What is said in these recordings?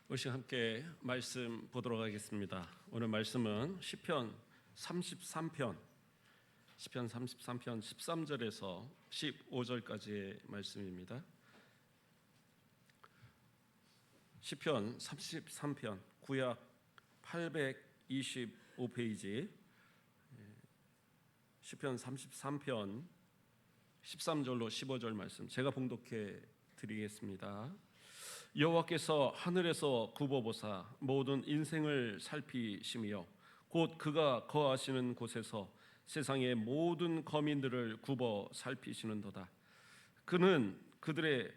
우리 함께 말씀 보도록 하겠습니다. 오늘 말씀은 시편 33편 13절에서 15절까지의 말씀입니다. 시편 33편 구약 825페이지 시편 33편 13절로 15절 말씀 제가 봉독해 드리겠습니다. 여호와께서 하늘에서 굽어보사 모든 인생을 살피시며 곧 그가 거하시는 곳에서 세상의 모든 거민들을 굽어 살피시는도다. 그는 그들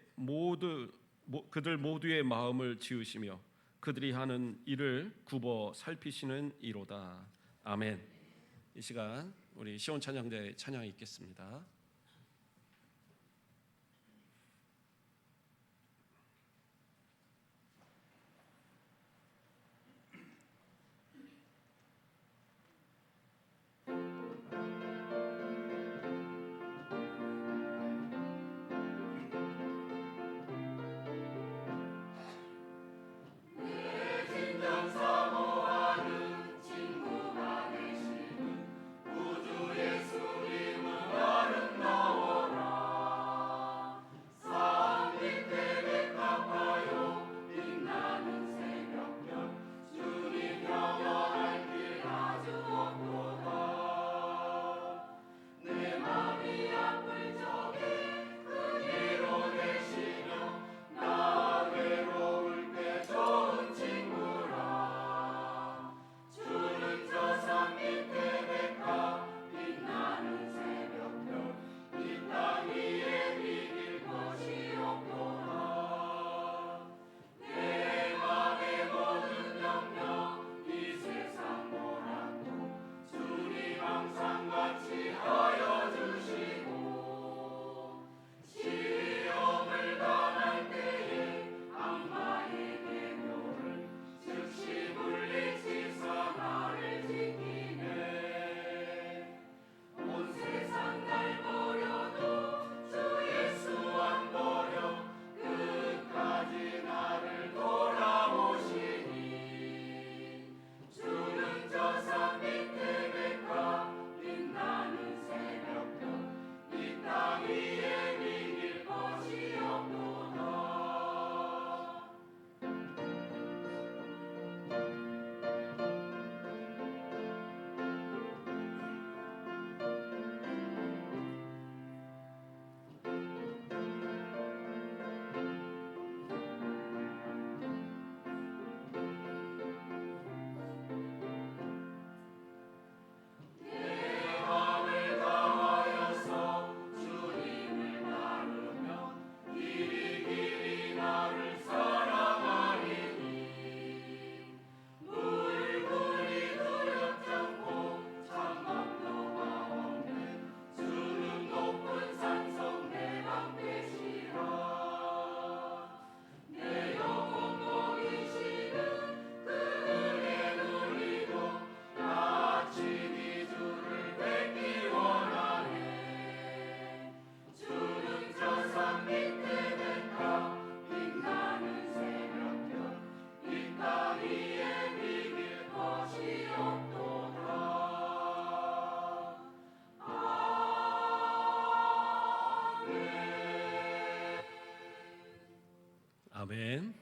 모두의 마음을 지으시며 그들이 하는 일을 굽어 살피시는 이로다. 아멘. 이 시간 우리 시온 찬양대 찬양 읽겠습니다. 아멘.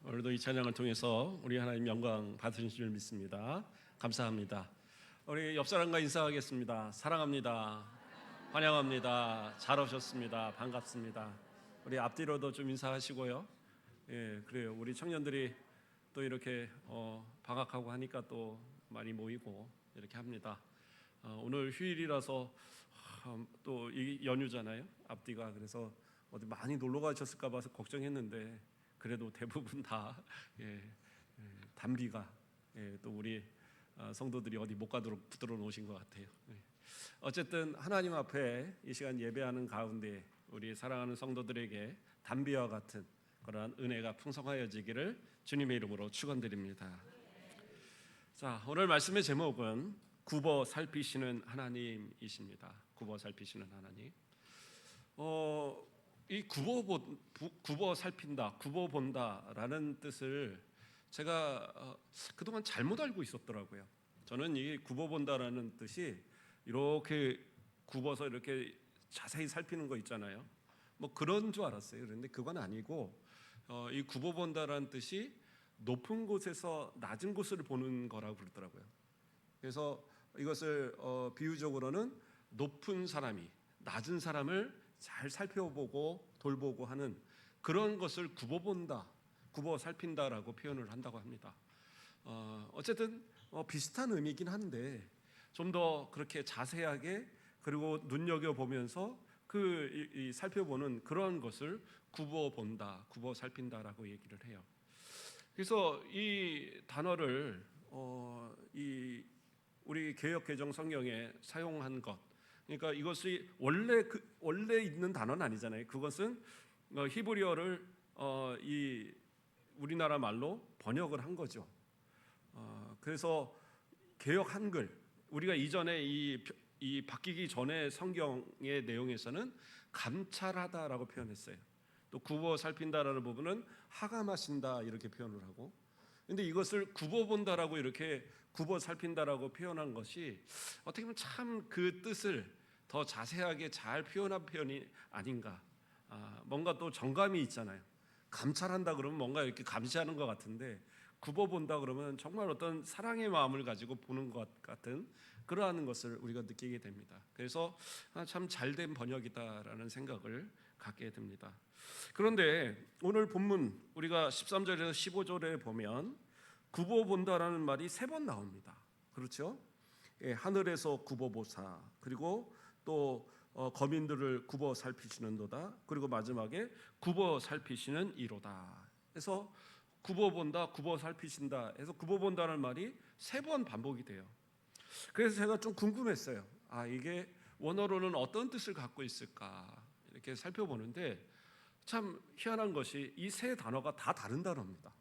오늘도 이 찬양을 통해서 우리 하나님 영광 받으신 줄 믿습니다. 감사합니다. 우리 옆 사람과 인사하겠습니다. 사랑합니다. 환영합니다. 잘 오셨습니다. 반갑습니다. 우리 앞뒤로도 좀 인사하시고요. 그래요. 우리 청년들이 또 이렇게 방학하고 하니까 또 많이 모이고 이렇게 합니다. 오늘 휴일이라서 또 이 연휴잖아요. 앞뒤가. 그래서 어디 많이 놀러 가셨을까 봐서 걱정했는데 그래도 대부분 다 단비가 또 우리 성도들이 어디 못 가도록 붙들어 놓으신 것 같아요. 어쨌든 하나님 앞에 이 시간 예배하는 가운데 우리 사랑하는 성도들에게 단비와 같은 그러한 은혜가 풍성하여지기를 주님의 이름으로 축원드립니다. 자, 오늘 말씀의 제목은 굽어 살피시는 하나님이십니다. 굽어 살피시는 하나님. 이 굽어 살핀다, 굽어 본다라는 뜻을 제가 그동안 잘못 알고 있었더라고요. 저는 이 굽어 본다라는 뜻이 이렇게 굽어서 이렇게 자세히 살피는 거 있잖아요. 뭐 그런 줄 알았어요. 그런데 그건 아니고 이 굽어 본다라는 뜻이 높은 곳에서 낮은 곳을 보는 거라고 그러더라고요. 그래서 이것을 비유적으로는 높은 사람이 낮은 사람을 잘 살펴보고 돌보고 하는 그런 것을 굽어본다, 굽어 살핀다라고 표현을 한다고 합니다. 어쨌든 비슷한 의미긴 한데 좀 더 그렇게 자세하게 그리고 눈여겨 보면서 이 살펴보는 그런 것을 굽어본다, 굽어 살핀다라고 얘기를 해요. 그래서 이 단어를 이 우리 개역 개정 성경에 사용한 것, 그러니까 이것이 원래 있는 단어는 아니잖아요. 그것은 히브리어를 이 우리나라 말로 번역을 한 거죠. 그래서 개역 한글, 우리가 이전에 이 바뀌기 전에 성경의 내용에서는 감찰하다라고 표현했어요. 또 굽어 살핀다라는 부분은 하감하신다 이렇게 표현을 하고, 근데 이것을 굽어 본다라고 이렇게 굽어 살핀다라고 표현한 것이 어떻게 보면 참 그 뜻을 더 자세하게 잘 표현한 표현이 아닌가. 뭔가 또 정감이 있잖아요. 감찰한다 그러면 뭔가 이렇게 감시하는 것 같은데 굽어 본다 그러면 정말 어떤 사랑의 마음을 가지고 보는 것 같은 그러한 것을 우리가 느끼게 됩니다. 그래서 참 잘된 번역이다라는 생각을 갖게 됩니다. 그런데 오늘 본문 우리가 13절에서 15절에 보면 굽어 본다라는 말이 3번 나옵니다. 그렇죠? 예, 하늘에서 굽어 보사, 그리고 또 거민들을 굽어 살피시는도다, 그리고 마지막에 굽어 살피시는 이로다. 그래서 굽어 본다, 굽어 살피신다 해서 굽어 본다는 말이 3번 반복이 돼요. 그래서 제가 좀 궁금했어요. 이게 원어로는 어떤 뜻을 갖고 있을까 이렇게 살펴보는데 참 희한한 것이 이 3 단어가 다 다른 단어입니다.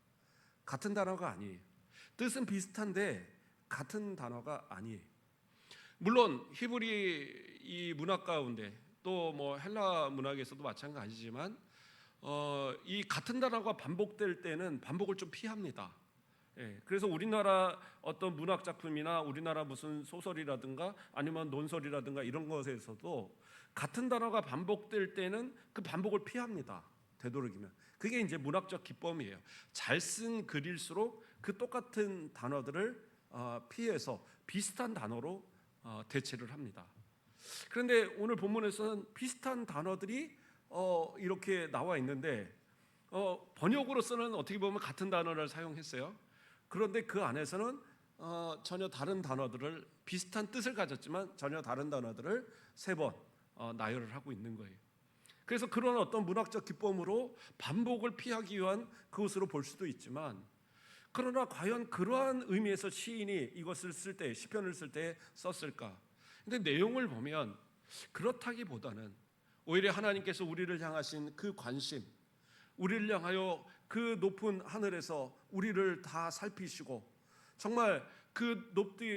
같은 단어가 아니에요. 뜻은 비슷한데 같은 단어가 아니에요. 물론 히브리 이 문학 가운데 또 뭐 헬라 문학에서도 마찬가지지만 이 같은 단어가 반복될 때는 반복을 좀 피합니다. 예, 그래서 우리나라 어떤 문학 작품이나 우리나라 무슨 소설이라든가 아니면 논설이라든가 이런 것에서도 같은 단어가 반복될 때는 그 반복을 피합니다. 되도록이면 그게 이제 문학적 기법이에요. 잘 쓴 글일수록 그 똑같은 단어들을 피해서 비슷한 단어로 대체를 합니다. 그런데 오늘 본문에서는 비슷한 단어들이 이렇게 나와 있는데 번역으로서는 어떻게 보면 같은 단어를 사용했어요. 그런데 그 안에서는 전혀 다른 단어들을 비슷한 뜻을 가졌지만 전혀 다른 단어들을 3번 나열을 하고 있는 거예요. 그래서 그런 어떤 문학적 기법으로 반복을 피하기 위한 그것으로 볼 수도 있지만, 그러나 과연 그러한 의미에서 시인이 이것을 쓸 때, 시편을 쓸 때 썼을까? 근데 내용을 보면 그렇다기보다는 오히려 하나님께서 우리를 향하신 그 관심, 우리를 향하여 그 높은 하늘에서 우리를 다 살피시고 정말 그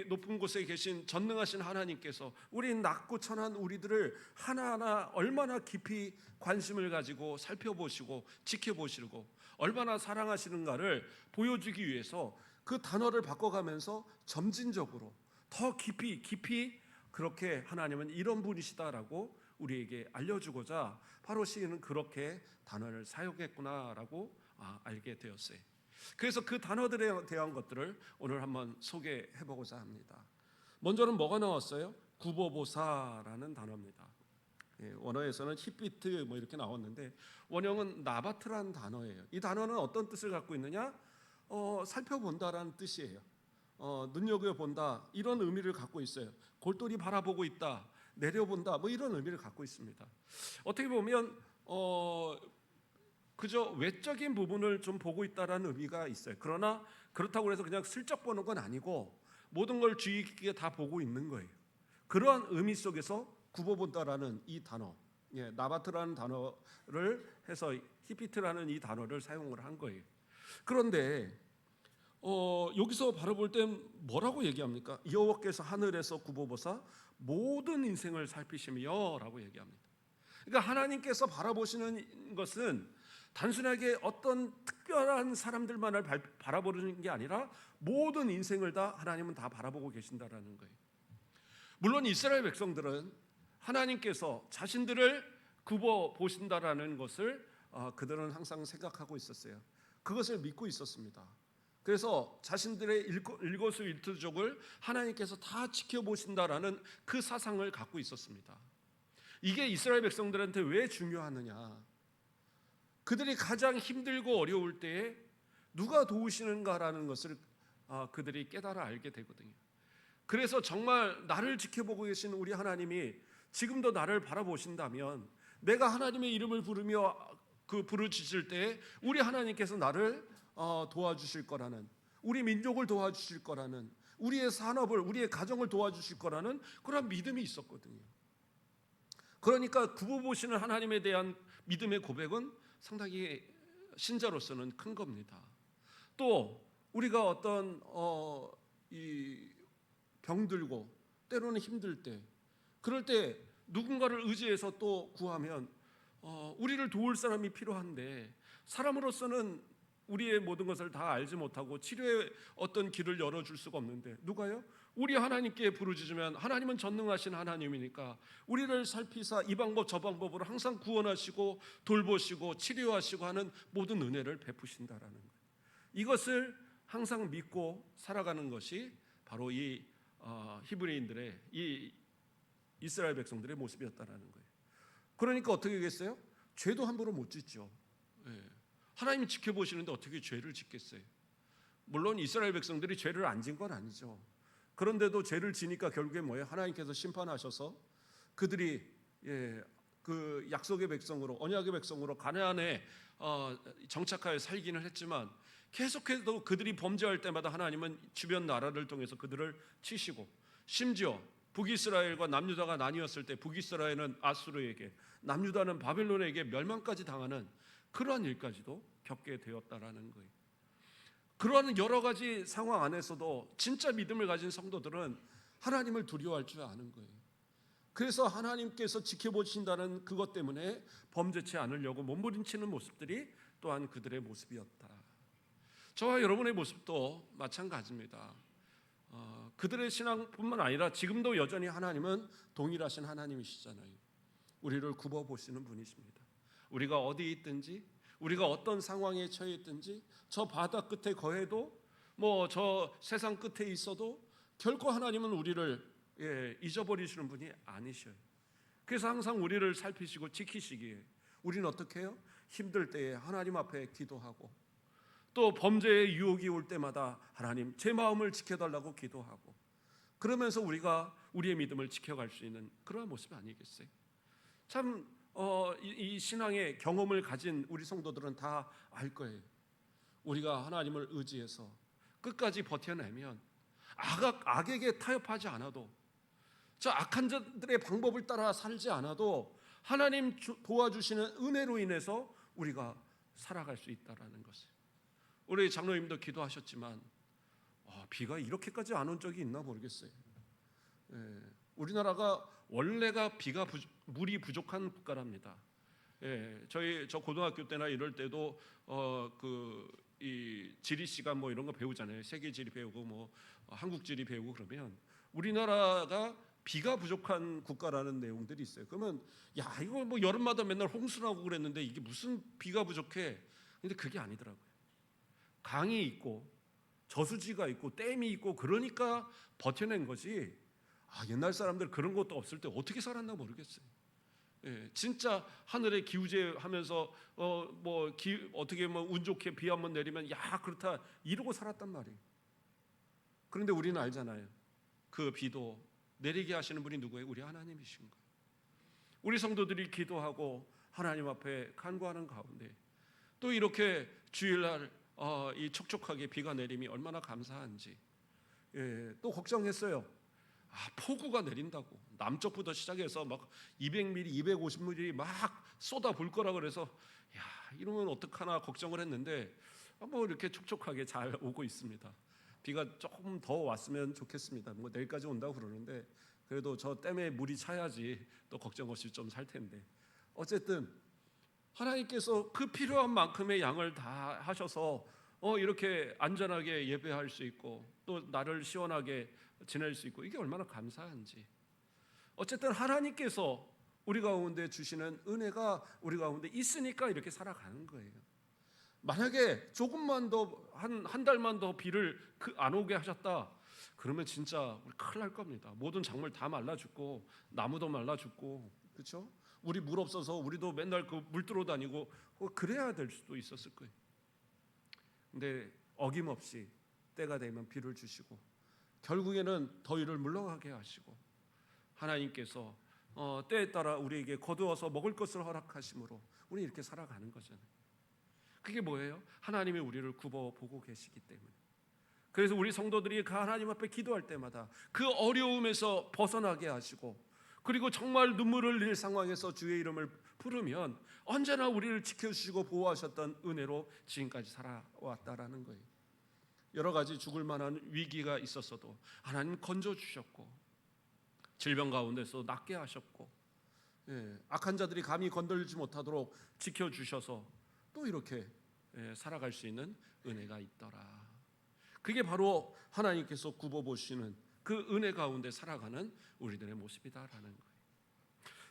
높은 곳에 계신 전능하신 하나님께서 우리 낮고 천한 우리들을 하나하나 얼마나 깊이 관심을 가지고 살펴보시고 지켜보시고 얼마나 사랑하시는가를 보여주기 위해서 그 단어를 바꿔가면서 점진적으로 더 깊이 그렇게 하나님은 이런 분이시다라고 우리에게 알려주고자 바로 시인은 그렇게 단어를 사용했구나라고 알게 되었어요. 그래서 그 단어들에 대한 것들을 오늘 한번 소개해보고자 합니다. 먼저는 뭐가 나왔어요? 구보보사라는 단어입니다. 원어에서는 히피트 뭐 이렇게 나왔는데 원형은 나바트라는 단어예요. 이 단어는 어떤 뜻을 갖고 있느냐? 살펴본다라는 뜻이에요. 눈여겨본다 이런 의미를 갖고 있어요. 골똘히 바라보고 있다, 내려본다 뭐 이런 의미를 갖고 있습니다. 어떻게 보면 그저 외적인 부분을 좀 보고 있다라는 의미가 있어요. 그러나 그렇다고 해서 그냥 슬쩍 보는 건 아니고 모든 걸 주의 깊게 다 보고 있는 거예요. 그러한 의미 속에서 굽어본다라는 이 단어, 나바트라는 단어를 해서 히피트라는 이 단어를 사용을 한 거예요. 그런데 여기서 바라볼 땐 뭐라고 얘기합니까? 여호와께서 하늘에서 굽어보사 모든 인생을 살피시며라고 얘기합니다. 그러니까 하나님께서 바라보시는 것은 단순하게 어떤 특별한 사람들만을 바라보는 게 아니라 모든 인생을 다 하나님은 다 바라보고 계신다라는 거예요. 물론 이스라엘 백성들은 하나님께서 자신들을 굽어 보신다라는 것을 그들은 항상 생각하고 있었어요. 그것을 믿고 있었습니다. 그래서 자신들의 일거수일투족을 하나님께서 다 지켜보신다라는 그 사상을 갖고 있었습니다. 이게 이스라엘 백성들한테 왜 중요하느냐? 그들이 가장 힘들고 어려울 때에 누가 도우시는가라는 것을 그들이 깨달아 알게 되거든요. 그래서 정말 나를 지켜보고 계신 우리 하나님이 지금도 나를 바라보신다면 내가 하나님의 이름을 부르며 부르짖을 때에 우리 하나님께서 나를 도와주실 거라는, 우리 민족을 도와주실 거라는, 우리의 산업을, 우리의 가정을 도와주실 거라는 그런 믿음이 있었거든요. 그러니까 굽어보시는 하나님에 대한 믿음의 고백은 상당히 신자로서는 큰 겁니다. 또 우리가 어떤 이 병들고 때로는 힘들 때, 그럴 때 누군가를 의지해서 또 구하면 우리를 도울 사람이 필요한데 사람으로서는 우리의 모든 것을 다 알지 못하고 치료의 어떤 길을 열어줄 수가 없는데 누가요? 우리 하나님께 부르짖으면 하나님은 전능하신 하나님이니까 우리를 살피사 이 방법 저 방법으로 항상 구원하시고 돌보시고 치료하시고 하는 모든 은혜를 베푸신다라는 거예요. 이것을 항상 믿고 살아가는 것이 바로 이 히브리인들의, 이 이스라엘 백성들의 모습이었다라는 거예요. 그러니까 어떻게 되겠어요? 죄도 함부로 못 짓죠. 하나님이 지켜보시는데 어떻게 죄를 짓겠어요? 물론 이스라엘 백성들이 죄를 안 진 건 아니죠. 그런데도 죄를 지니까 결국에 뭐예요? 하나님께서 심판하셔서 그들이 그 약속의 백성으로, 언약의 백성으로 가나안에 정착하여 살기는 했지만 계속해서 그들이 범죄할 때마다 하나님은 주변 나라를 통해서 그들을 치시고, 심지어 북이스라엘과 남유다가 나뉘었을 때 북이스라엘은 아수르에게, 남유다는 바벨론에게 멸망까지 당하는 그러한 일까지도 겪게 되었다라는 거예요. 그러한 여러 가지 상황 안에서도 진짜 믿음을 가진 성도들은 하나님을 두려워할 줄 아는 거예요. 그래서 하나님께서 지켜보신다는 그것 때문에 범죄치 않으려고 몸부림치는 모습들이 또한 그들의 모습이었다. 저와 여러분의 모습도 마찬가지입니다. 그들의 신앙뿐만 아니라 지금도 여전히 하나님은 동일하신 하나님이시잖아요. 우리를 굽어보시는 분이십니다. 우리가 어디 있든지, 우리가 어떤 상황에 처해 있든지, 저 바다 끝에 거해도 뭐 저 세상 끝에 있어도 결코 하나님은 우리를 잊어버리시는 분이 아니셔요. 그래서 항상 우리를 살피시고 지키시기에 우리는 어떻게 해요? 힘들 때에 하나님 앞에 기도하고, 또 범죄의 유혹이 올 때마다 하나님 제 마음을 지켜달라고 기도하고, 그러면서 우리가 우리의 믿음을 지켜갈 수 있는 그런 모습 아니겠어요? 참 이 신앙의 경험을 가진 우리 성도들은 다 알 거예요. 우리가 하나님을 의지해서 끝까지 버텨내면 악에게 타협하지 않아도, 저 악한 자들의 방법을 따라 살지 않아도 하나님 도와주시는 은혜로 인해서 우리가 살아갈 수 있다라는 것을. 우리 장로님도 기도하셨지만 비가 이렇게까지 안 온 적이 있나 모르겠어요. 우리나라가 원래가 물이 부족한 국가랍니다. 저 고등학교 때나 이럴 때도 이 지리 시간 뭐 이런 거 배우잖아요. 세계 지리 배우고 뭐 한국 지리 배우고 그러면 우리나라가 비가 부족한 국가라는 내용들이 있어요. 그러면 야 이거 뭐 여름마다 맨날 홍수나고 그랬는데 이게 무슨 비가 부족해? 근데 그게 아니더라고요. 강이 있고 저수지가 있고 댐이 있고 그러니까 버텨낸 거지. 옛날 사람들 그런 것도 없을 때 어떻게 살았나 모르겠어요. 진짜 하늘에 기우제하면서 어떻게 운 좋게 비 한번 내리면 야 그렇다 이러고 살았단 말이에요. 그런데 우리는 알잖아요. 그 비도 내리게 하시는 분이 누구예요? 우리 하나님이신 거예요. 우리 성도들이 기도하고 하나님 앞에 간구하는 가운데 또 이렇게 주일날 이 촉촉하게 비가 내림이 얼마나 감사한지. 또 걱정했어요. 폭우가 내린다고 남쪽부터 시작해서 막 200mm, 250mm 막 쏟아볼 거라 그래서 야 이러면 어떡하나 걱정을 했는데 뭐 이렇게 촉촉하게 잘 오고 있습니다. 비가 조금 더 왔으면 좋겠습니다. 뭐 내일까지 온다고 그러는데 그래도 저 댐에 물이 차야지 또 걱정 없이 좀 살 텐데 어쨌든 하나님께서 그 필요한 만큼의 양을 다 하셔서 이렇게 안전하게 예배할 수 있고 또 나를 시원하게 지낼 수 있고, 이게 얼마나 감사한지. 어쨌든 하나님께서 우리 가운데 주시는 은혜가 우리 가운데 있으니까 이렇게 살아가는 거예요. 만약에 조금만 더 한 달만 더 비를 안 오게 하셨다, 그러면 진짜 우리 큰일 날 겁니다. 모든 작물 다 말라 죽고 나무도 말라 죽고, 그렇죠? 우리 물 없어서 우리도 맨날 그 물 들어 다니고 그래야 될 수도 있었을 거예요. 근데 어김없이 때가 되면 비를 주시고 결국에는 더위를 물러가게 하시고, 하나님께서 때에 따라 우리에게 거두어서 먹을 것을 허락하심으로 우리 이렇게 살아가는 거잖아요. 그게 뭐예요? 하나님이 우리를 굽어 보고 계시기 때문에. 그래서 우리 성도들이 그 하나님 앞에 기도할 때마다 그 어려움에서 벗어나게 하시고, 그리고 정말 눈물을 흘릴 상황에서 주의 이름을 부르면 언제나 우리를 지켜주시고 보호하셨던 은혜로 지금까지 살아왔다라는 거예요. 여러 가지 죽을 만한 위기가 있었어도 하나님 건져주셨고, 질병 가운데서 낫게 하셨고, 악한 자들이 감히 건들지 못하도록 지켜주셔서 또 이렇게 살아갈 수 있는 은혜가 있더라. 그게 바로 하나님께서 굽어보시는 그 은혜 가운데 살아가는 우리들의 모습이다라는 거예요.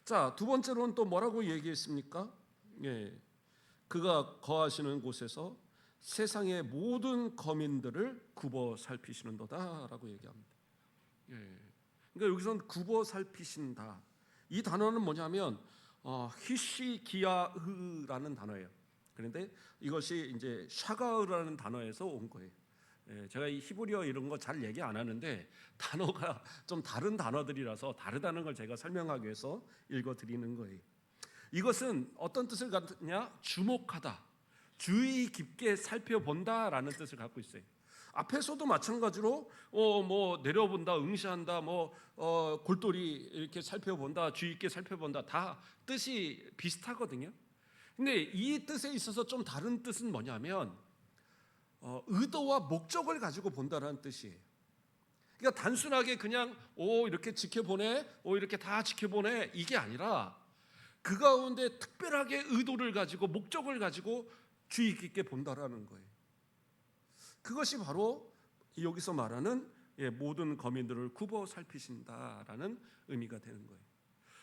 자, 두 번째로는 또 뭐라고 얘기했습니까? 그가 거하시는 곳에서 세상의 모든 거민들을 굽어 살피시는도다라고 얘기합니다. 그러니까 여기서는 굽어 살피신다, 이 단어는 뭐냐면 히시기야흐라는 단어예요. 그런데 이것이 이제 샤가흐라는 단어에서 온 거예요. 제가 이 히브리어 이런 거 잘 얘기 안 하는데 단어가 좀 다른 단어들이라서 다르다는 걸 제가 설명하기 위해서 읽어드리는 거예요. 이것은 어떤 뜻을 갖느냐? 주목하다, 주의 깊게 살펴본다라는 뜻을 갖고 있어요. 앞에서도 마찬가지로 뭐 내려본다, 응시한다, 골똘히 이렇게 살펴본다, 주의 깊게 살펴본다, 다 뜻이 비슷하거든요. 근데 이 뜻에 있어서 좀 다른 뜻은 뭐냐면 의도와 목적을 가지고 본다라는 뜻이에요. 그러니까 단순하게 그냥 이렇게 지켜보네, 이렇게 다 지켜보네, 이게 아니라 그 가운데 특별하게 의도를 가지고 목적을 가지고 주의 깊게 본다라는 거예요. 그것이 바로 여기서 말하는 모든 거민들을 굽어 살피신다라는 의미가 되는 거예요.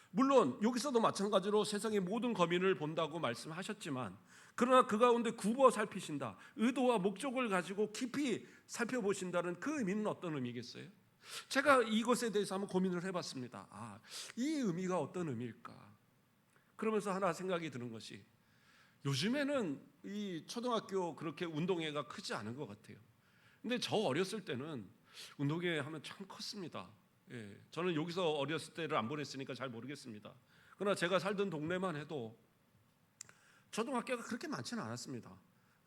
물론 여기서도 마찬가지로 세상의 모든 거민을 본다고 말씀하셨지만, 그러나 그 가운데 굽어 살피신다, 의도와 목적을 가지고 깊이 살펴보신다는 그 의미는 어떤 의미겠어요? 제가 이것에 대해서 한번 고민을 해봤습니다. 이 의미가 어떤 의미일까? 그러면서 하나 생각이 드는 것이, 요즘에는 이 초등학교 그렇게 운동회가 크지 않은 것 같아요. 근데 저 어렸을 때는 운동회 하면 참 컸습니다. 저는 여기서 어렸을 때를 안 보냈으니까 잘 모르겠습니다. 그러나 제가 살던 동네만 해도 초등학교가 그렇게 많지는 않았습니다.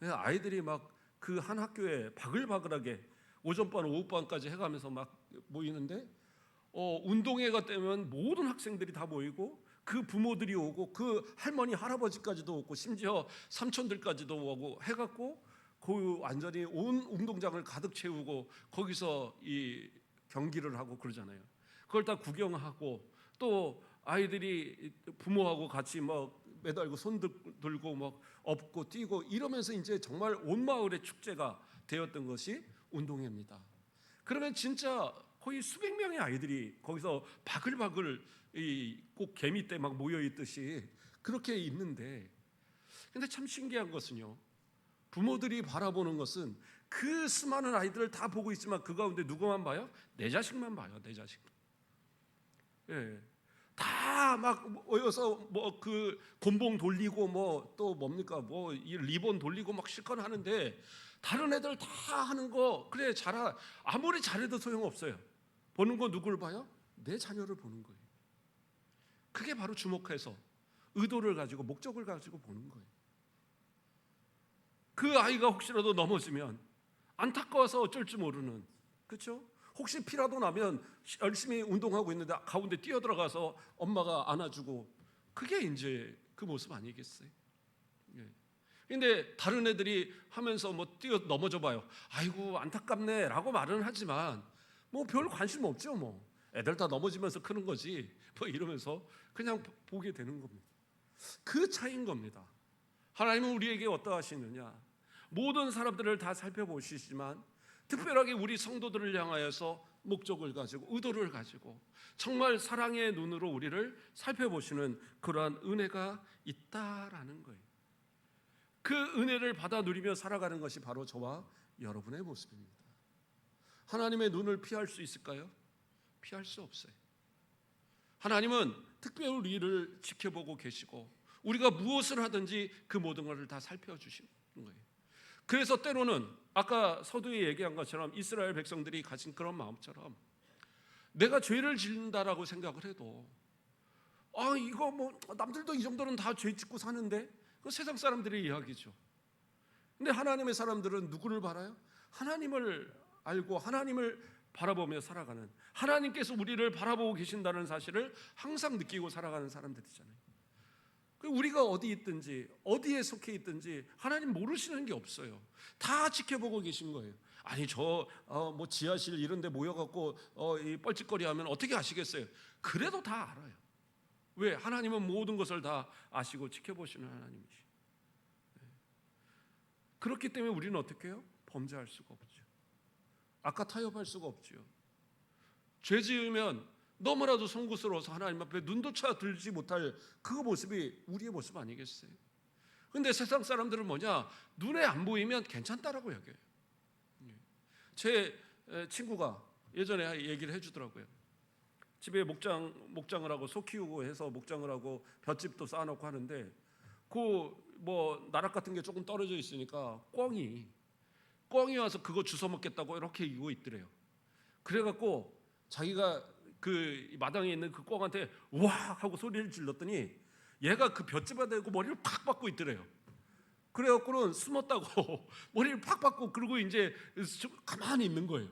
아이들이 막 그 한 학교에 바글바글하게 오전반 오후반까지 해가면서 막 모이는데, 운동회가 되면 모든 학생들이 다 모이고 그 부모들이 오고 그 할머니 할아버지까지도 오고 심지어 삼촌들까지도 오고 해갖고 그 완전히 온 운동장을 가득 채우고 거기서 이 경기를 하고 그러잖아요. 그걸 다 구경하고, 또 아이들이 부모하고 같이 막 매달고 손 들고 막 업고 뛰고 이러면서 이제 정말 온 마을의 축제가 되었던 것이 운동회입니다. 그러면 진짜 거의 수백 명의 아이들이 거기서 바글바글 꼭 개미 때 막 모여 있듯이 그렇게 있는데, 근데 참 신기한 것은요, 부모들이 바라보는 것은 그 수많은 아이들을 다 보고 있지만 그 가운데 누구만 봐요? 내 자식만 봐요. 내 자식. 다 막 모여서 그 곤봉 돌리고 또 뭡니까 이 리본 돌리고 막 실컷 하는데, 다른 애들 다 하는 거 그래 아무리 잘해도 소용없어요. 보는 거 누굴 봐요? 내 자녀를 보는 거예요. 그게 바로 주목해서 의도를 가지고 목적을 가지고 보는 거예요. 그 아이가 혹시라도 넘어지면 안타까워서 어쩔 줄 모르는, 그렇죠? 혹시 피라도 나면 열심히 운동하고 있는데 가운데 뛰어들어가서 엄마가 안아주고, 그게 이제 그 모습 아니겠어요? 근데 다른 애들이 하면서 뛰어 넘어져 봐요. 아이고 안타깝네 라고 말은 하지만 별 관심 없죠. 애들 다 넘어지면서 크는 거지 이러면서 그냥 보게 되는 겁니다. 그 차이인 겁니다. 하나님은 우리에게 어떠하시느냐? 모든 사람들을 다 살펴보시지만 특별하게 우리 성도들을 향하여서 목적을 가지고 의도를 가지고 정말 사랑의 눈으로 우리를 살펴보시는 그러한 은혜가 있다라는 거예요. 그 은혜를 받아 누리며 살아가는 것이 바로 저와 여러분의 모습입니다. 하나님의 눈을 피할 수 있을까요? 피할 수 없어요. 하나님은 특별히 우리를 지켜보고 계시고 우리가 무엇을 하든지 그 모든 것을 다 살펴주시는 거예요. 그래서 때로는 아까 서두에 얘기한 것처럼 이스라엘 백성들이 가진 그런 마음처럼 내가 죄를 짓는다라고 생각을 해도 이거 뭐 남들도 이 정도는 다 죄 짓고 사는데 그 세상 사람들의 이야기죠. 근데 하나님의 사람들은 누구를 바라요? 하나님을 알고 하나님을 바라보며 살아가는, 하나님께서 우리를 바라보고 계신다는 사실을 항상 느끼고 살아가는 사람들이잖아요. 우리가 어디 있든지 어디에 속해 있든지 하나님 모르시는 게 없어요. 다 지켜보고 계신 거예요. 아니 저 뭐 지하실 이런 데 모여갖고 이 뻘짓거리하면 어떻게 아시겠어요? 그래도 다 알아요. 왜? 하나님은 모든 것을 다 아시고 지켜보시는 하나님이시. 그렇기 때문에 우리는 어떻게 해요? 범죄할 수가 없죠. 아까 타협할 수가 없죠. 죄 지으면 너무나도 송구스러워서 하나님 앞에 눈도차 들지 못할 그 모습이 우리의 모습 아니겠어요? 그런데 세상 사람들은 뭐냐? 눈에 안 보이면 괜찮다라고 여겨요. 제 친구가 예전에 얘기를 해주더라고요. 집에 목장을 하고 소 키우고 해서 목장을 하고 볏짚도 쌓아놓고 하는데 그 뭐 나락 같은 게 조금 떨어져 있으니까 꿩이 와서 그거 주워 먹겠다고 이렇게 이고 있더래요. 그래갖고 자기가 그 마당에 있는 그 꿩한테 와 하고 소리를 질렀더니 얘가 그 볏짚에 대고 머리를 팍 박고 있더래요. 그래갖고는 숨었다고 머리를 팍 박고 그러고 이제 가만히 있는 거예요.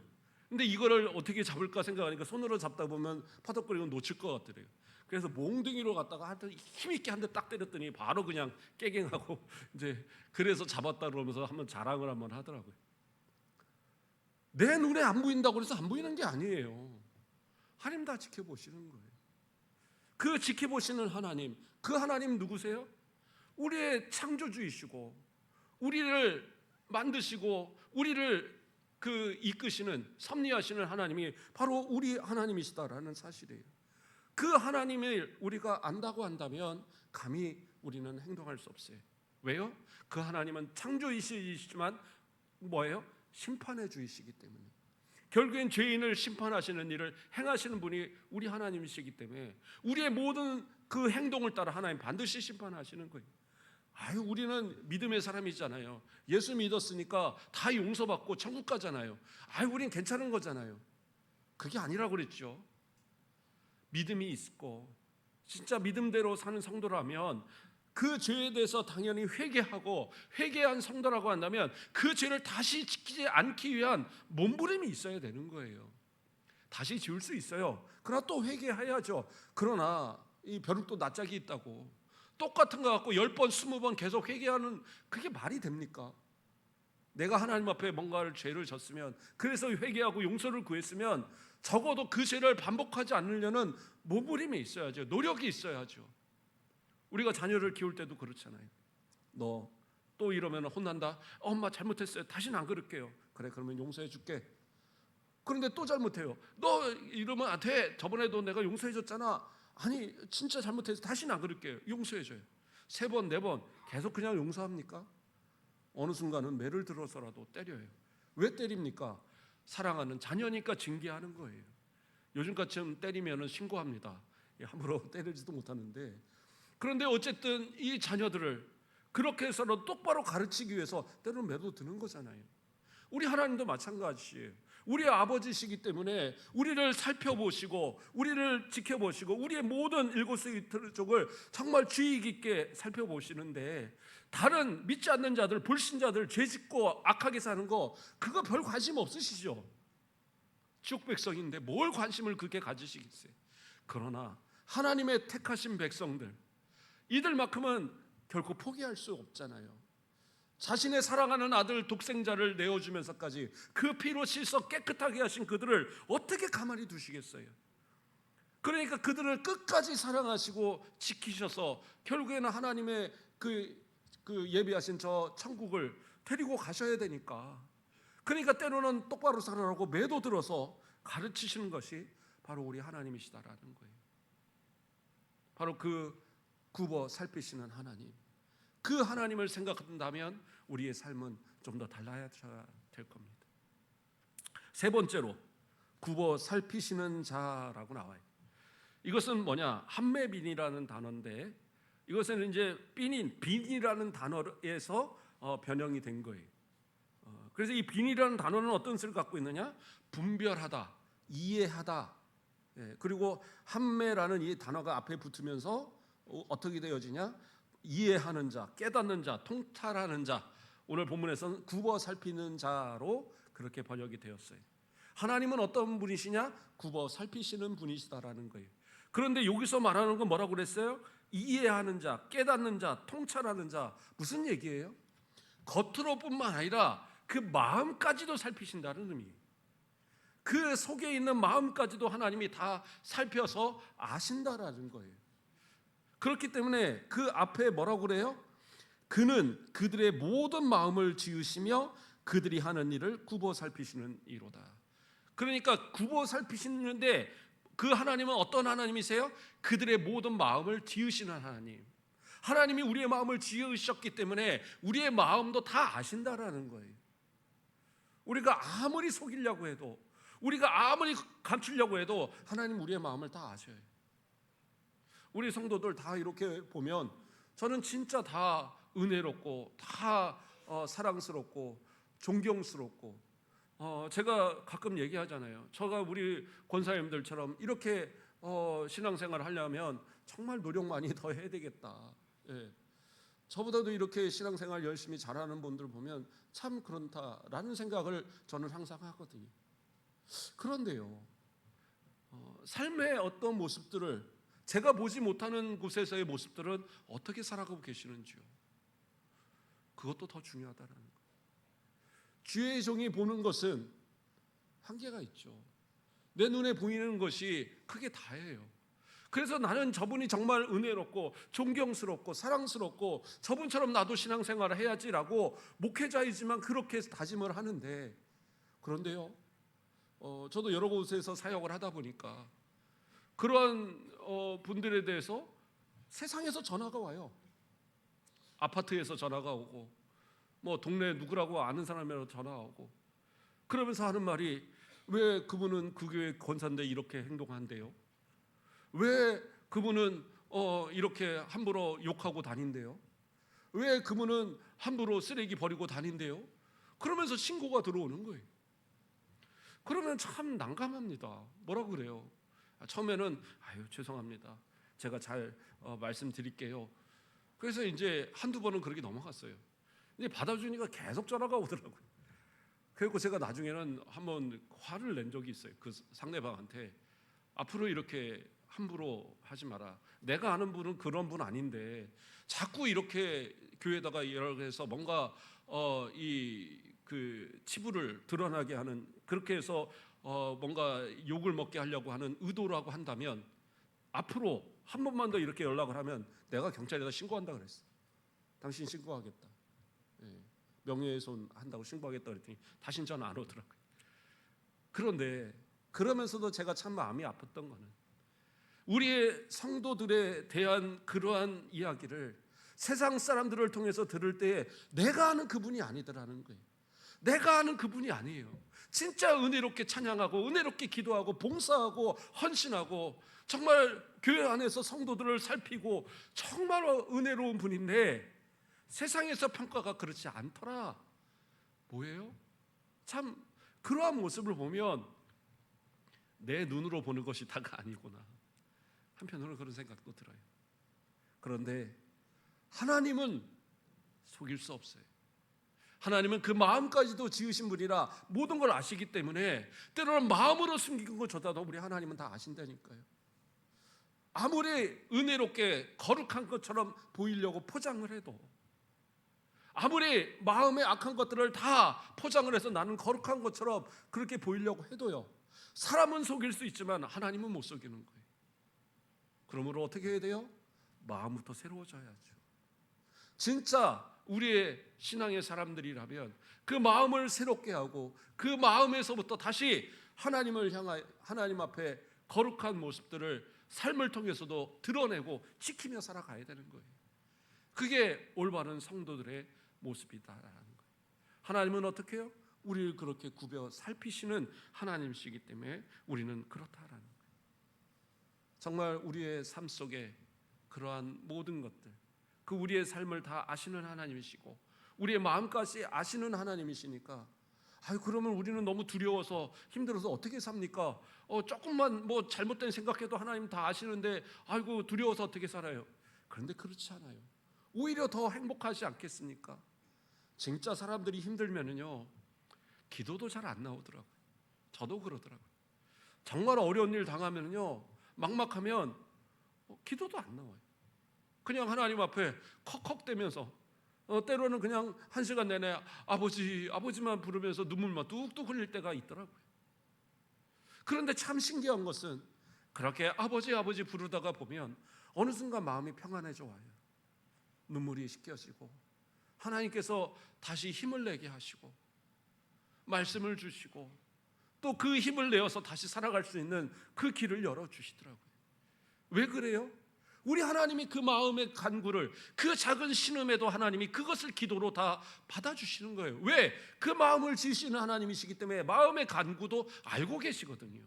근데 이거를 어떻게 잡을까 생각하니까 손으로 잡다 보면 파덕거리고 놓칠 것 같더래요. 그래서 몽둥이로 갔다가 힘있게 한 대 딱 때렸더니 바로 그냥 깨갱하고 이제 그래서 잡았다 그러면서 한번 자랑을 한번 하더라고요. 내 눈에 안 보인다고 해서 안 보이는 게 아니에요. 하나님 다 지켜보시는 거예요. 그 지켜보시는 하나님, 그 하나님 누구세요? 우리의 창조주이시고 우리를 만드시고 우리를 그 이끄시는 섭리하시는 하나님이 바로 우리 하나님이시다라는 사실이에요. 그 하나님을 우리가 안다고 한다면 감히 우리는 행동할 수 없어요. 왜요? 그 하나님은 창조이시지만 뭐예요? 심판의 주이시기 때문에 결국엔 죄인을 심판하시는 일을 행하시는 분이 우리 하나님이시기 때문에 우리의 모든 그 행동을 따라 하나님 반드시 심판하시는 거예요. 우리는 믿음의 사람이잖아요. 예수 믿었으니까 다 용서받고 천국 가잖아요. 우린 괜찮은 거잖아요. 그게 아니라고 그랬죠. 믿음이 있고 진짜 믿음대로 사는 성도라면 그 죄에 대해서 당연히 회개하고 회개한 성도라고 한다면 그 죄를 다시 지키지 않기 위한 몸부림이 있어야 되는 거예요. 다시 지을 수 있어요. 그러나 또 회개해야죠. 그러나 이 벼룩도 낯짝이 있다고 똑같은 거 갖고 10번 20번 계속 회개하는 그게 말이 됩니까? 내가 하나님 앞에 뭔가를 죄를 졌으면 그래서 회개하고 용서를 구했으면 적어도 그 죄를 반복하지 않으려는 몸부림이 있어야죠. 노력이 있어야죠. 우리가 자녀를 키울 때도 그렇잖아요. 너 또 이러면 혼난다. 엄마 잘못했어요. 다시는 안 그럴게요. 그래 그러면 용서해 줄게. 그런데 또 잘못해요. 너 이러면 안 돼. 저번에도 내가 용서해 줬잖아. 아니 진짜 잘못해서 다시는 안 그럴게요. 용서해 줘요. 3번 4번 계속 그냥 용서합니까? 어느 순간은 매를 들어서라도 때려요. 왜 때립니까? 사랑하는 자녀니까 징계하는 거예요. 요즘같이 때리면 신고합니다. 함부로 때리지도 못하는데 그런데 어쨌든 이 자녀들을 그렇게 해서는 똑바로 가르치기 위해서 때로는 매도 드는 거잖아요. 우리 하나님도 마찬가지예요. 우리 아버지시기 때문에 우리를 살펴보시고 우리를 지켜보시고 우리의 모든 일거수일투족을 정말 주의 깊게 살펴보시는데 다른 믿지 않는 자들, 불신자들, 죄짓고 악하게 사는 거 그거 별 관심 없으시죠? 지옥 백성인데 뭘 관심을 그렇게 가지시겠어요? 그러나 하나님의 택하신 백성들 이들만큼은 결코 포기할 수 없잖아요. 자신의 사랑하는 아들 독생자를 내어주면서까지 그 피로 씻어 깨끗하게 하신 그들을 어떻게 가만히 두시겠어요? 그러니까 그들을 끝까지 사랑하시고 지키셔서 결국에는 하나님의 그 예비하신 저 천국을 데리고 가셔야 되니까, 그러니까 때로는 똑바로 살아라고 매도 들어서 가르치시는 것이 바로 우리 하나님이시다라는 거예요. 바로 그 굽어 살피시는 하나님, 그 하나님을 생각한다면 우리의 삶은 좀 더 달라야 될 겁니다. 세 번째로 굽어 살피시는 자라고 나와요. 이것은 뭐냐? 함매빈이라는 단어인데, 이것은 이제 빈이라는 단어에서 변형이 된 거예요. 그래서 이 빈이라는 단어는 어떤 뜻을 갖고 있느냐? 분별하다, 이해하다. 그리고 함매라는 이 단어가 앞에 붙으면서 어떻게 되어지냐? 이해하는 자, 깨닫는 자, 통찰하는 자. 오늘 본문에서는 굽어 살피는 자로 그렇게 번역이 되었어요. 하나님은 어떤 분이시냐? 굽어 살피시는 분이시다라는 거예요. 그런데 여기서 말하는 건 뭐라고 그랬어요? 이해하는 자, 깨닫는 자, 통찰하는 자. 무슨 얘기예요? 겉으로뿐만 아니라 그 마음까지도 살피신다는 의미예요. 그 속에 있는 마음까지도 하나님이 다 살펴서 아신다라는 거예요. 그렇기 때문에 그 앞에 뭐라고 그래요? 그는 그들의 모든 마음을 지으시며 그들이 하는 일을 굽어 살피시는 이로다. 그러니까 굽어 살피시는데 그 하나님은 어떤 하나님이세요? 그들의 모든 마음을 지으시는 하나님. 하나님이 우리의 마음을 지으셨기 때문에 우리의 마음도 다 아신다라는 거예요. 우리가 아무리 속이려고 해도, 우리가 아무리 감추려고 해도 하나님 우리의 마음을 다 아셔요. 우리 성도들 다 이렇게 보면 저는 진짜 다 은혜롭고 다 사랑스럽고 존경스럽고, 제가 가끔 얘기하잖아요. 제가 우리 권사님들처럼 이렇게 신앙생활을 하려면 정말 노력 많이 더 해야 되겠다. 예. 저보다도 이렇게 신앙생활 열심히 잘하는 분들 보면 참 그렇다라는 생각을 저는 항상 하거든요. 그런데요, 삶의 어떤 모습들을 제가 보지 못하는 곳에서의 모습들은 어떻게 살아가고 계시는지요? 그것도 더 중요하다는 거예요. 주의 종이 보는 것은 한계가 있죠. 내 눈에 보이는 것이 크게 다예요. 그래서 나는 저분이 정말 은혜롭고 존경스럽고 사랑스럽고 저분처럼 나도 신앙생활을 해야지라고 목회자이지만 그렇게 다짐을 하는데, 그런데요, 저도 여러 곳에서 사역을 하다 보니까 그러한 분들에 대해서 세상에서 전화가 와요. 아파트에서 전화가 오고, 뭐 동네 누구라고 아는 사람이라도 전화가 오고, 그러면서 하는 말이, 왜 그분은 그 교회 권사인데 이렇게 행동한대요? 왜 그분은 이렇게 함부로 욕하고 다닌대요? 왜 그분은 함부로 쓰레기 버리고 다닌대요? 그러면서 신고가 들어오는 거예요. 그러면 참 난감합니다. 뭐라고 그래요? 처음에는 죄송합니다, 제가 잘 말씀드릴게요. 그래서 이제 한두 번은 그렇게 넘어갔어요. 근데 받아주니까 계속 전화가 오더라고요. 그리고 제가 나중에는 한번 화를 낸 적이 있어요. 그 상대방한테, 앞으로 이렇게 함부로 하지 마라. 내가 아는 분은 그런 분 아닌데 자꾸 이렇게 교회에다가 이렇게 해서 뭔가 그 치부를 드러나게 하는, 그렇게 해서 뭔가 욕을 먹게 하려고 하는 의도라고 한다면 앞으로 한 번만 더 이렇게 연락을 하면 내가 경찰에다 신고한다 그랬어. 당신 신고하겠다. 명예훼손 한다고 신고하겠다 그랬더니 다신 전화 안 오더라고요. 그런데 그러면서도 제가 참 마음이 아팠던 거는, 우리의 성도들에 대한 그러한 이야기를 세상 사람들을 통해서 들을 때에 내가 아는 그분이 아니더라는 거예요. 내가 아는 그분이 아니에요. 진짜 은혜롭게 찬양하고 은혜롭게 기도하고 봉사하고 헌신하고 정말 교회 안에서 성도들을 살피고 정말 은혜로운 분인데 세상에서 평가가 그렇지 않더라. 뭐예요? 참 그러한 모습을 보면 내 눈으로 보는 것이 다가 아니구나, 한편으로는 그런 생각도 들어요. 그런데 하나님은 속일 수 없어요. 하나님은 그 마음까지도 지으신 분이라 모든 걸 아시기 때문에 때로는 마음으로 숨기는 것조차도 우리 하나님은 다 아신다니까요. 아무리 은혜롭게 거룩한 것처럼 보이려고 포장을 해도, 아무리 마음의 악한 것들을 다 포장을 해서 나는 거룩한 것처럼 그렇게 보이려고 해도요, 사람은 속일 수 있지만 하나님은 못 속이는 거예요. 그러므로 어떻게 해야 돼요? 마음부터 새로워져야죠. 진짜 우리의 신앙의 사람들이라면 그 마음을 새롭게 하고 그 마음에서부터 다시 하나님을 향하여 하나님 앞에 거룩한 모습들을 삶을 통해서도 드러내고 지키며 살아가야 되는 거예요. 그게 올바른 성도들의 모습이다라는 거예요. 하나님은 어떻게 해요? 우리를 그렇게 굽여 살피시는 하나님이시기 때문에 우리는 그렇다라는 거예요. 정말 우리의 삶 속에 그러한 모든 것들, 그 우리의 삶을 다 아시는 하나님이시고 우리의 마음까지 아시는 하나님이시니까 그러면 우리는 너무 두려워서 힘들어서 어떻게 삽니까? 조금만 뭐 잘못된 생각해도 하나님 다 아시는데 아이고 두려워서 어떻게 살아요? 그런데 그렇지 않아요. 오히려 더 행복하지 않겠습니까? 진짜 사람들이 힘들면은요 기도도 잘 안 나오더라고요. 저도 그러더라고요. 정말 어려운 일 당하면은요 막막하면 기도도 안 나와요. 그냥 하나님 앞에 컥컥대면서 때로는 그냥 1시간 내내 아버지만 부르면서 눈물만 뚝뚝 흘릴 때가 있더라고요. 그런데 참 신기한 것은 그렇게 아버지 부르다가 보면 어느 순간 마음이 평안해져 와요. 눈물이 씻겨지고 하나님께서 다시 힘을 내게 하시고 말씀을 주시고 또 그 힘을 내어서 다시 살아갈 수 있는 그 길을 열어주시더라고요. 왜 그래요? 우리 하나님이 그 마음의 간구를 그 작은 신음에도 하나님이 그것을 기도로 다 받아주시는 거예요. 왜? 그 마음을 지으시는 하나님이시기 때문에 마음의 간구도 알고 계시거든요.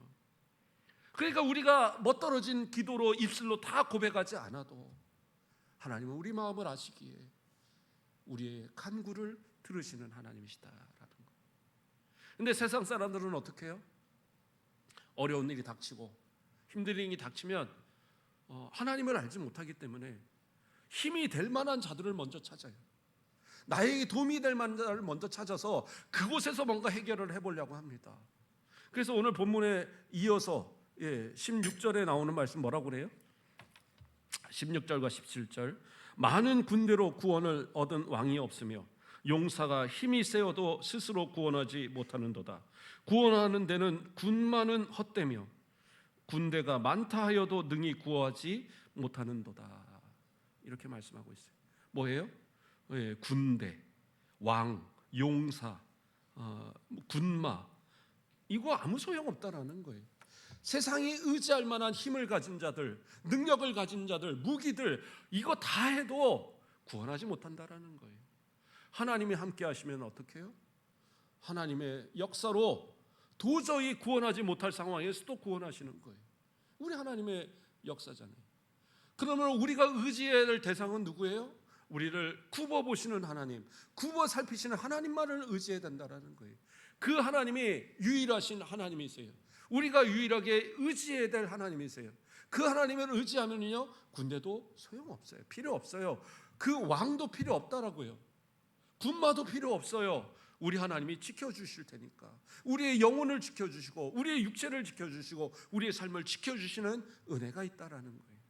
그러니까 우리가 멋떨어진 기도로 입술로 다 고백하지 않아도 하나님은 우리 마음을 아시기에 우리의 간구를 들으시는 하나님이시다라는 거예요. 근데 세상 사람들은 어떻게 해요? 어려운 일이 닥치고 힘든 일이 닥치면 하나님을 알지 못하기 때문에 힘이 될 만한 자들을 먼저 찾아요. 나에게 도움이 될 만한 자를 먼저 찾아서 그곳에서 뭔가 해결을 해보려고 합니다. 그래서 오늘 본문에 이어서 16절에 나오는 말씀 뭐라고 그래요? 16절과 17절 많은 군대로 구원을 얻은 왕이 없으며 용사가 힘이 세어도 스스로 구원하지 못하는도다. 구원하는 데는 군만은 헛되며 군대가 많다 하여도 능히 구하지 못하는도다. 이렇게 말씀하고 있어요. 뭐예요? 군대, 왕, 용사, 군마 이거 아무 소용없다라는 거예요. 세상이 의지할 만한 힘을 가진 자들, 능력을 가진 자들, 무기들 이거 다 해도 구원하지 못한다라는 거예요. 하나님이 함께 하시면 어떻게 해요? 하나님의 역사로 도저히 구원하지 못할 상황에서도 구원하시는 거예요. 우리 하나님의 역사잖아요. 그러면 우리가 의지해야 될 대상은 누구예요? 우리를 굽어보시는 하나님, 굽어 살피시는 하나님만을 의지해야 된다는 거예요. 그 하나님이 유일하신 하나님이세요. 우리가 유일하게 의지해야 될 하나님이세요. 그 하나님을 의지하면요 군대도 소용없어요. 필요 없어요. 그 왕도 필요 없다라고요. 군마도 필요 없어요. 우리 하나님이 지켜주실 테니까. 우리의 영혼을 지켜주시고 우리의 육체를 지켜주시고 우리의 삶을 지켜주시는 은혜가 있다라는 거예요.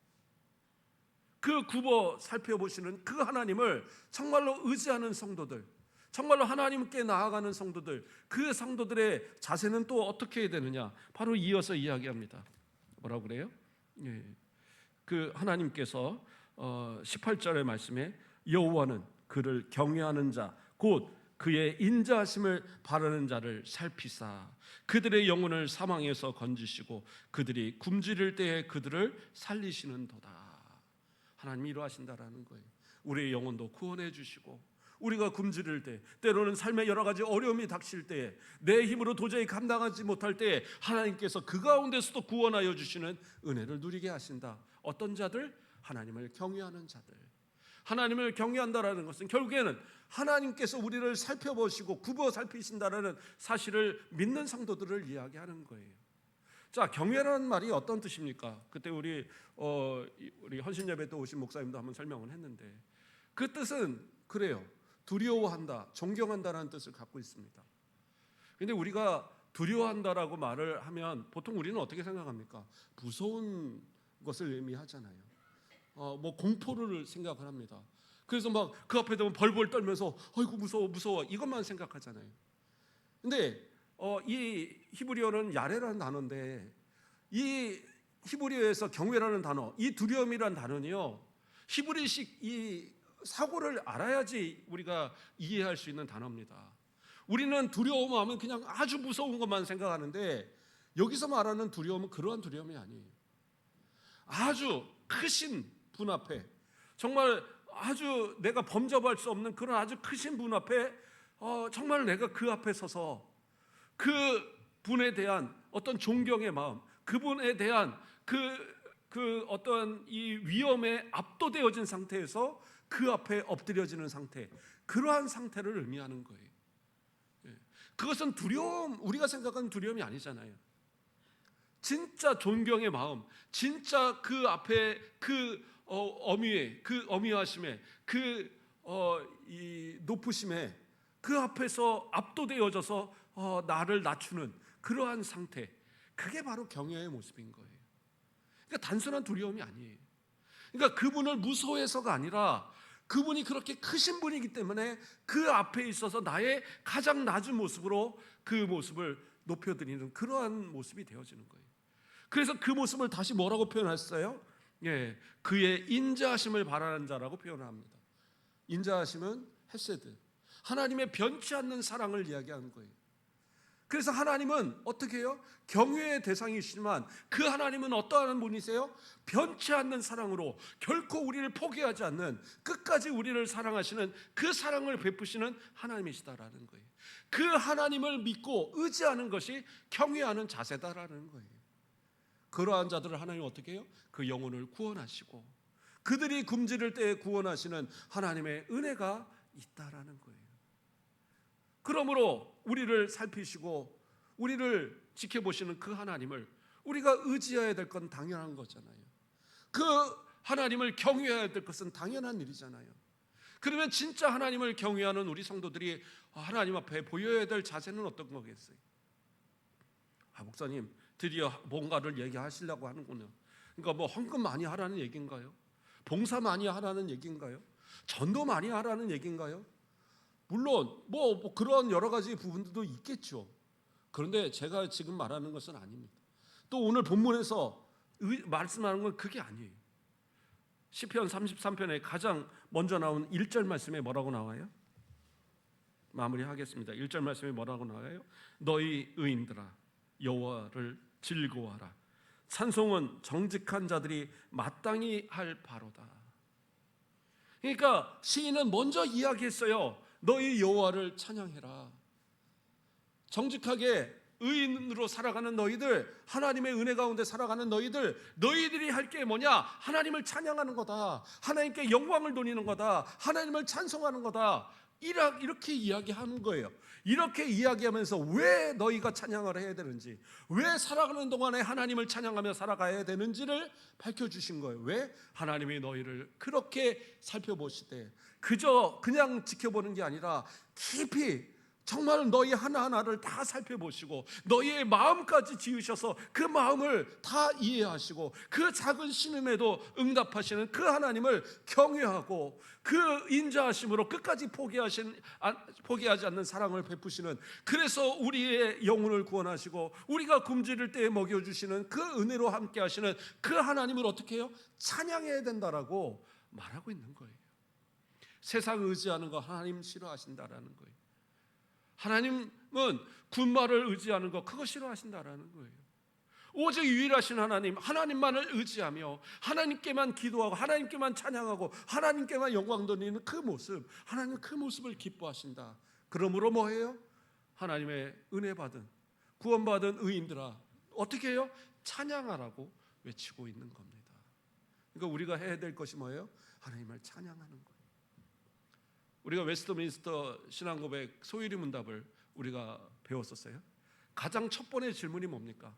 그 굽어 살펴보시는 그 하나님을 정말로 의지하는 성도들, 정말로 하나님께 나아가는 성도들, 그 성도들의 자세는 또 어떻게 해야 되느냐? 바로 이어서 이야기합니다. 뭐라고 그래요? 그 하나님께서 18절의 말씀에 여호와는 그를 경외하는 자 곧 그의 인자하심을 바라는 자를 살피사 그들의 영혼을 사망에서 건지시고 그들이 굶주릴 때에 그들을 살리시는도다. 하나님이 이러하신다라는 거예요. 우리의 영혼도 구원해 주시고 우리가 굶주릴 때, 때로는 삶의 여러 가지 어려움이 닥칠 때에 내 힘으로 도저히 감당하지 못할 때에 하나님께서 그 가운데서도 구원하여 주시는 은혜를 누리게 하신다. 어떤 자들? 하나님을 경외하는 자들. 하나님을 경외한다라는 것은 결국에는 하나님께서 우리를 살펴보시고 굽어 살피신다라는 사실을 믿는 성도들을 이야기하는 거예요. 자, 경외라는 말이 어떤 뜻입니까? 그때 우리 헌신예배 때 오신 목사님도 한번 설명을 했는데 그 뜻은 그래요. 두려워한다, 존경한다라는 뜻을 갖고 있습니다. 그런데 우리가 두려워한다라고 말을 하면 보통 우리는 어떻게 생각합니까? 무서운 것을 의미하잖아요. 뭐 공포를 생각을 합니다. 그래서 막 그 앞에 되면 벌벌 떨면서 아이고 무서워 이것만 생각하잖아요. 근데 이 히브리어는 야레라는 단어인데 이 히브리어에서 경외라는 단어, 이 두려움이란 단어는요, 히브리식 이 사고를 알아야지 우리가 이해할 수 있는 단어입니다. 우리는 두려움하면 그냥 아주 무서운 것만 생각하는데, 여기서 말하는 두려움은 그러한 두려움이 아니에요. 아주 크신 분 앞에, 정말 아주 내가 범접할 수 없는 그런 아주 크신 분 앞에 정말 내가 그 앞에 서서 그 분에 대한 어떤 존경의 마음, 그분에 대한 그 어떤 이 위험에 압도되어진 상태에서 그 앞에 엎드려지는 상태, 그러한 상태를 의미하는 거예요. 그것은 두려움, 우리가 생각하는 두려움이 아니잖아요. 진짜 존경의 마음, 진짜 그 앞에 그 어미의, 그 어미하심에, 이 높으심에, 그 앞에서 압도되어져서 나를 낮추는 그러한 상태, 그게 바로 경외의 모습인 거예요. 그러니까 단순한 두려움이 아니에요. 그러니까 그분을 무서워해서가 아니라 그분이 그렇게 크신 분이기 때문에 그 앞에 있어서 나의 가장 낮은 모습으로 그 모습을 높여드리는 그러한 모습이 되어지는 거예요. 그래서 그 모습을 다시 뭐라고 표현했어요? 그의 인자하심을 바라는 자라고 표현합니다. 인자하심은 헤세드, 하나님의 변치 않는 사랑을 이야기하는 거예요. 그래서 하나님은 어떻게 해요? 경외의 대상이시지만 그 하나님은 어떠한 분이세요? 변치 않는 사랑으로 결코 우리를 포기하지 않는, 끝까지 우리를 사랑하시는 그 사랑을 베푸시는 하나님이시다라는 거예요. 그 하나님을 믿고 의지하는 것이 경외하는 자세다라는 거예요. 그러한 자들을 하나님은 어떻게 해요? 그 영혼을 구원하시고 그들이 굶주릴 때에 구원하시는 하나님의 은혜가 있다라는 거예요. 그러므로 우리를 살피시고 우리를 지켜보시는 그 하나님을 우리가 의지해야 될 건 당연한 거잖아요. 그 하나님을 경외해야 될 것은 당연한 일이잖아요. 그러면 진짜 하나님을 경외하는 우리 성도들이 하나님 앞에 보여야 될 자세는 어떤 거겠어요? 목사님 드디어 뭔가를 얘기하시려고 하는군요. 그러니까 뭐 헌금 많이 하라는 얘기인가요? 봉사 많이 하라는 얘기인가요? 전도 많이 하라는 얘기인가요? 물론 뭐 그런 여러 가지 부분들도 있겠죠. 그런데 제가 지금 말하는 것은 아닙니다. 또 오늘 본문에서 말씀하는 건 그게 아니에요. 시편 33편에 가장 먼저 나온 1절 말씀에 뭐라고 나와요? 마무리하겠습니다. 1절 말씀에 뭐라고 나와요? 너희 의인들아 여호와를 즐거워하라. 찬송은 정직한 자들이 마땅히 할 바로다. 그러니까 시인은 먼저 이야기했어요. 너희 여호와를 찬양해라. 정직하게 의인으로 살아가는 너희들, 하나님의 은혜 가운데 살아가는 너희들이 할 게 뭐냐? 하나님을 찬양하는 거다. 하나님께 영광을 돌리는 거다. 하나님을 찬송하는 거다. 이렇게 이야기하는 거예요. 이렇게 이야기하면서 왜 너희가 찬양을 해야 되는지, 왜 살아가는 동안에 하나님을 찬양하며 살아가야 되는지를 밝혀주신 거예요. 왜? 하나님이 너희를 그렇게 살펴보시되 그냥 지켜보는 게 아니라 깊이 정말 너희 하나하나를 다 살펴보시고 너희의 마음까지 지으셔서 그 마음을 다 이해하시고 그 작은 신음에도 응답하시는 그 하나님을 경외하고 그 인자하심으로 끝까지 포기하지 않는 사랑을 베푸시는, 그래서 우리의 영혼을 구원하시고 우리가 굶주릴 때에 먹여주시는 그 은혜로 함께 하시는 그 하나님을 어떻게 해요? 찬양해야 된다라고 말하고 있는 거예요. 세상 의지하는 거 하나님 싫어하신다라는 거예요. 하나님은 군말을 의지하는 거 그거 싫어하신다라는 거예요. 오직 유일하신 하나님만을 의지하며 하나님께만 기도하고 하나님께만 찬양하고 하나님께만 영광 돌리는 그 모습, 하나님은 그 모습을 기뻐하신다. 그러므로 뭐해요? 하나님의 은혜 받은 구원받은 의인들아 어떻게 해요? 찬양하라고 외치고 있는 겁니다. 그러니까 우리가 해야 될 것이 뭐예요? 하나님을 찬양하는 거예요. 우리가 웨스트민스터 신앙고백 소유리 문답을 우리가 배웠었어요. 가장 첫 번째 질문이 뭡니까?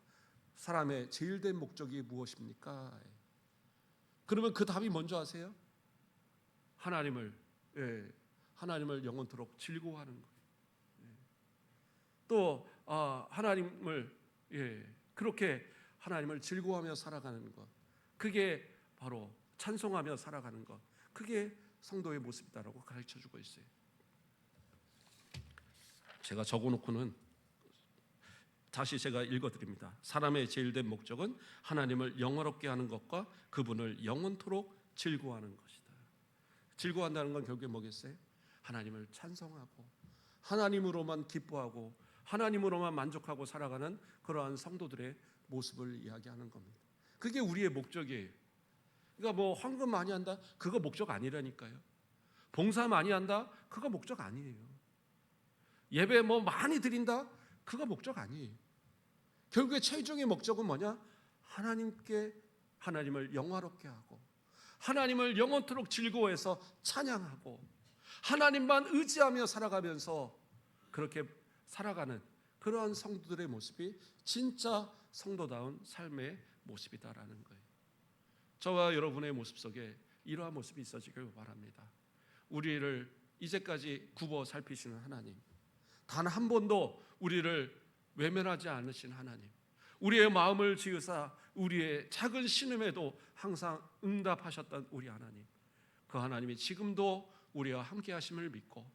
사람의 제일 된 목적이 무엇입니까? 그러면 그 답이 뭔지 아세요? 하나님을 영원토록 즐거워하는 거예요. 또 하나님을 그렇게 하나님을 즐거워하며 살아가는 것, 그게 바로 찬송하며 살아가는 것, 그게 성도의 모습이다라고 가르쳐주고 있어요. 제가 적어놓고는 다시 제가 읽어드립니다. 사람의 제일된 목적은 하나님을 영화롭게 하는 것과 그분을 영원토록 즐거워하는 것이다. 즐거워한다는 건 결국에 뭐겠어요? 하나님을 찬송하고 하나님으로만 기뻐하고 하나님으로만 만족하고 살아가는 그러한 성도들의 모습을 이야기하는 겁니다. 그게 우리의 목적이에요. 그러니까 뭐 헌금 많이 한다? 그거 목적 아니라니까요. 봉사 많이 한다? 그거 목적 아니에요. 예배 뭐 많이 드린다? 그거 목적 아니에요. 결국에 최종의 목적은 뭐냐? 하나님을 영화롭게 하고 하나님을 영원토록 즐거워해서 찬양하고 하나님만 의지하며 살아가면서 그렇게 살아가는 그러한 성도들의 모습이 진짜 성도다운 삶의 모습이다라는 거예요. 저와 여러분의 모습 속에 이러한 모습이 있어지길 바랍니다. 우리를 이제까지 굽어 살피시는 하나님, 단 한 번도 우리를 외면하지 않으신 하나님, 우리의 마음을 지으사 우리의 작은 신음에도 항상 응답하셨던 우리 하나님, 그 하나님이 지금도 우리와 함께 하심을 믿고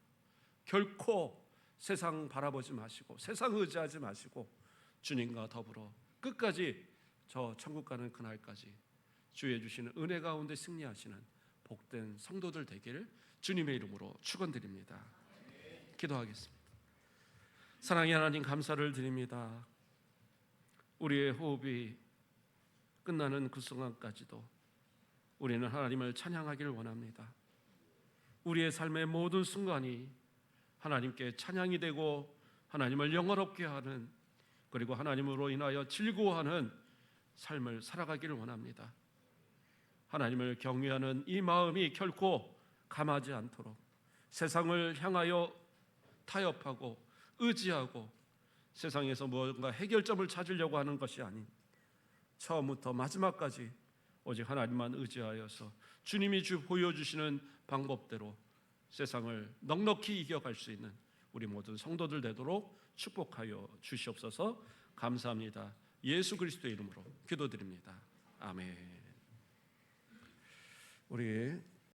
결코 세상 바라보지 마시고 세상 의지하지 마시고 주님과 더불어 끝까지 저 천국 가는 그날까지 주의 주시는 은혜 가운데 승리하시는 복된 성도들 되기를 주님의 이름으로 축원드립니다. 기도하겠습니다. 사랑의 하나님, 감사를 드립니다. 우리의 호흡이 끝나는 그 순간까지도 우리는 하나님을 찬양하길 원합니다. 우리의 삶의 모든 순간이 하나님께 찬양이 되고 하나님을 영화롭게 하는, 그리고 하나님으로 인하여 즐거워하는 삶을 살아가기를 원합니다. 하나님을 경외하는 이 마음이 결코 감하지 않도록 세상을 향하여 타협하고 의지하고 세상에서 뭔가 해결점을 찾으려고 하는 것이 아닌 처음부터 마지막까지 오직 하나님만 의지하여서 주님이 보여주시는 방법대로 세상을 넉넉히 이겨갈 수 있는 우리 모든 성도들 되도록 축복하여 주시옵소서. 감사합니다. 예수 그리스도의 이름으로 기도드립니다. 아멘. 우리